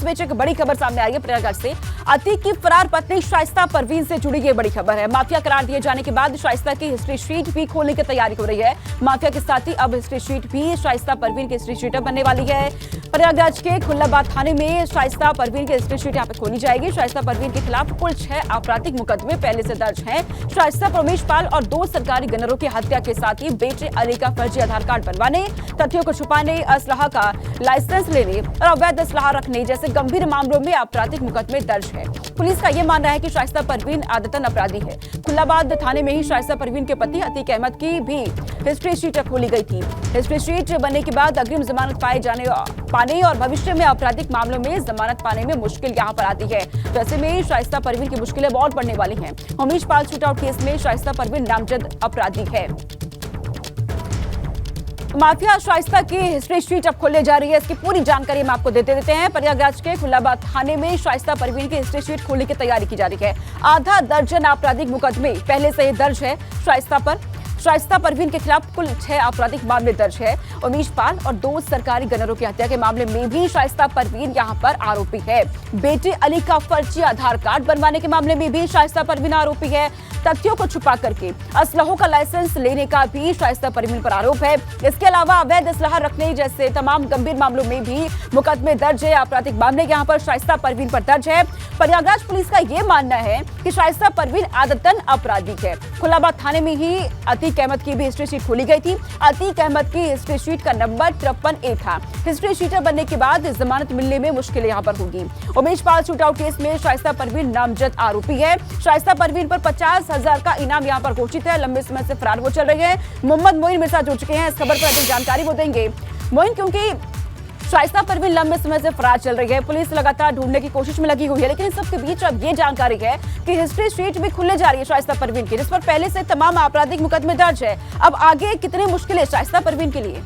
इस बीच एक बड़ी खबर सामने आई है प्रयागराज से। अतीक की फरार पत्नी शाइस्ता परवीन से जुड़ी ये बड़ी खबर है। माफिया करार दिए जाने के बाद शाइस्ता की हिस्ट्री शीट भी खोलने की तैयारी हो रही है। माफिया के साथ ही अब हिस्ट्री शीट भी शाइस्ता परवीन की हिस्ट्री शीट बनने वाली है। प्रयागराज के खुल्लाबाद थाने में शाइस्ता परवीन की हिस्ट्री शीट यहाँ पे खोली जाएगी। शाइस्ता परवीन के खिलाफ कुल 6 आपराधिक मुकदमे पहले से दर्ज हैं। शाइस्ता उमेश पाल और 2 सरकारी गनरों की हत्या के साथ ही बेटे अली का फर्जी आधार कार्ड बनवाने, तथ्यों को छुपाने, असलाह का लाइसेंस लेने और अवैध असलाह रखने जैसे गंभीर मामलों में आपराधिक मुकदमे दर्ज है। पुलिस का यह मानना है कि शाइस्ता परवीन आदतन अपराधी है। खुल्लाबाद थाने में ही शाइस्ता परवीन के पति अतीक अहमद की भी हिस्ट्री शीट खोली गई थी। हिस्ट्री शीट बनने के बाद अग्रिम जमानत पाने और भविष्य में आपराधिक मामलों में जमानत पाने में मुश्किल यहां पर आती है। वैसे में शाइस्ता परवीन की मुश्किलें बहुत बढ़ने वाली हैं। उमेश पाल शूटआउट केस में शाइस्ता परवीन नामजद अपराधी है। माफिया शाइस्ता की हिस्ट्री शीट अब खोलने जा रही है। इसकी पूरी जानकारी हम आपको देते हैं। प्रयागराज के खुल्लाबाद थाने में शाइस्ता परवीन की हिस्ट्री शीट खोलने की तैयारी की जा रही है। आधा दर्जन आपराधिक मुकदमे पहले से ही दर्ज है शाइस्ता पर। शाइस्ता परवीन के खिलाफ कुल 6 आपराधिक मामले दर्ज है। उमेश पाल और 2 सरकारी गनरों की हत्या के मामले में भी शाइस्ता परवीन यहां पर आरोपी है। बेटे अली का फर्जी आधार कार्ड बनवाने के मामले में भी शाइस्ता परवीन आरोपी है। तथ्यों को छुपा करके असलहों का लाइसेंस लेने का भी शाइस्ता परवीन पर आरोप है। इसके अलावा अवैध असलाह रखने जैसे तमाम गंभीर मामलों में भी मुकदमे दर्ज है। आपराधिक मामले यहां पर शाइस्ता परवीन पर दर्ज है। प्रयागराज पुलिस का यह मानना है कि शाइस्ता परवीन आदतन अपराधी है। खुल्लाबाद थाने में ही अतीक अहमद की भी हिस्ट्री शीट खोली गई थी। अतीक अहमद की हिस्ट्री शीट का नंबर 53A था। हिस्ट्री शीट बनने के बाद जमानत मिलने में मुश्किल यहां पर होगी। उमेश पाल शूटआउट केस में शाइस्ता परवीन नामजद आरोपी है। शाइस्ता परवीन पर 50,000 का इनाम यहां पर घोषित है। लंबे समय से फरार वो चल रहे हैं। मोहम्मद मोइन मेरे साथ जुड़ चुके हैं। इस खबर पर अधिक जानकारी वो देंगे। मोइन, क्योंकि शाइस्ता परवीन लंबे समय से फरार चल रही है, पुलिस लगातार ढूंढने की कोशिश में लगी हुई है, लेकिन इन सबके बीच अब ये जानकारी है कि हिस्ट्री शीट भी खुलने जा रही है शाइस्ता परवीन की, जिस पर पहले से तमाम आपराधिक मुकदमे दर्ज है। अब आगे कितनी मुश्किलें शाइस्ता परवीन के लिए?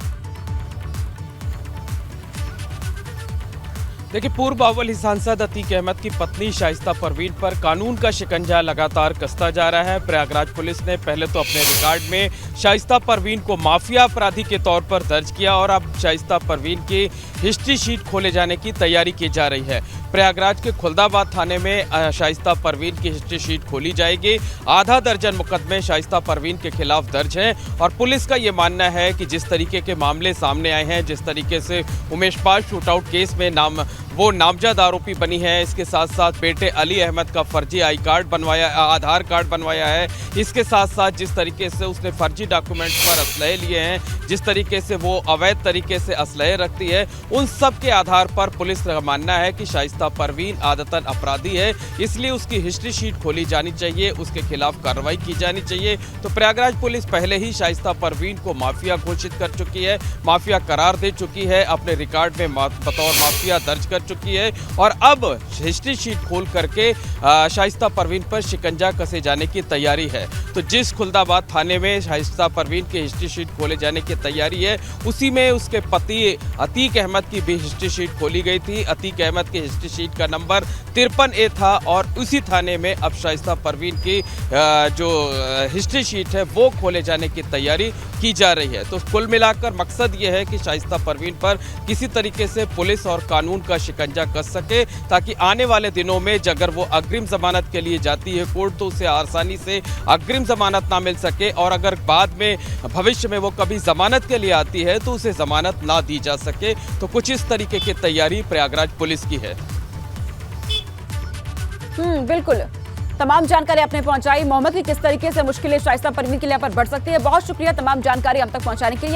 देखिए, पूर्व अव्वली सांसद अतीक अहमद की पत्नी शाइस्ता परवीन पर कानून का शिकंजा लगातार कसता जा रहा है। प्रयागराज पुलिस ने पहले तो अपने रिकॉर्ड में शाइस्ता परवीन को माफिया अपराधी के तौर पर दर्ज किया और अब शाइस्ता परवीन की हिस्ट्री शीट खोले जाने की तैयारी की जा रही है। प्रयागराज के खुल्लाबाद थाने में शाइस्ता परवीन की हिस्ट्री शीट खोली जाएगी। आधा दर्जन मुकदमे शाइस्ता परवीन के खिलाफ दर्ज हैं और पुलिस का ये मानना है कि जिस तरीके के मामले सामने आए हैं, जिस तरीके से उमेश पाल शूटआउट केस में वो नामजद आरोपी बनी है, इसके साथ साथ बेटे अली अहमद का फर्जी आधार कार्ड बनवाया है, इसके साथ साथ जिस तरीके से उसने फर्जी डॉक्यूमेंट्स पर असलहे लिए हैं, जिस तरीके से वो अवैध तरीके से असलहे रखती है, उन सब के आधार पर पुलिस का मानना है कि शाइस्ता परवीन आदतन अपराधी है। इसलिए उसकी हिस्ट्री शीट खोली जानी चाहिए, उसके खिलाफ कार्रवाई की जानी चाहिए। तो प्रयागराज पुलिस पहले ही शाइस्ता परवीन को माफिया घोषित कर चुकी है, माफिया करार दे चुकी है, अपने रिकॉर्ड में बतौर माफिया दर्ज कर चुकी है और अब हिस्ट्री शीट खोल करके शाइस्ता परवीन पर शिकंजा कसे जाने की तैयारी है। तो जिस खुल्लाबाद थाने में शाइस्ता परवीन की हिस्ट्री शीट खोले जाने की तैयारी है, उसी में उसके पति अतीक अहमद की भी हिस्ट्री शीट खोली गई थी। अतीक अहमद की हिस्ट्री शीट का नंबर 53A था और उसी थाने में अब शाइस्ता परवीन की जो हिस्ट्री शीट है वो खोले जाने की तैयारी की जा रही है। तो कुल मिलाकर मकसद ये है कि शाइस्ता परवीन पर किसी तरीके से पुलिस और कानून का शिकंजा कस सके, ताकि आने वाले दिनों में अगर वो अग्रिम जमानत के लिए जाती है कोर्ट तो उसे आसानी से अग्रिम जमानत ना मिल सके और अगर बाद में भविष्य में वो कभी जमानत के लिए आती है तो उसे जमानत ना दी जा सके। तो कुछ इस तरीके की तैयारी प्रयागराज पुलिस की है। बिल्कुल, तमाम जानकारी आपने पहुंचाई। मोहम्मद की किस तरीके से मुश्किलें शाइस्ता परवीन के लिए पर बढ़ सकती है। बहुत शुक्रिया तमाम जानकारी हम तक पहुंचाने के लिए।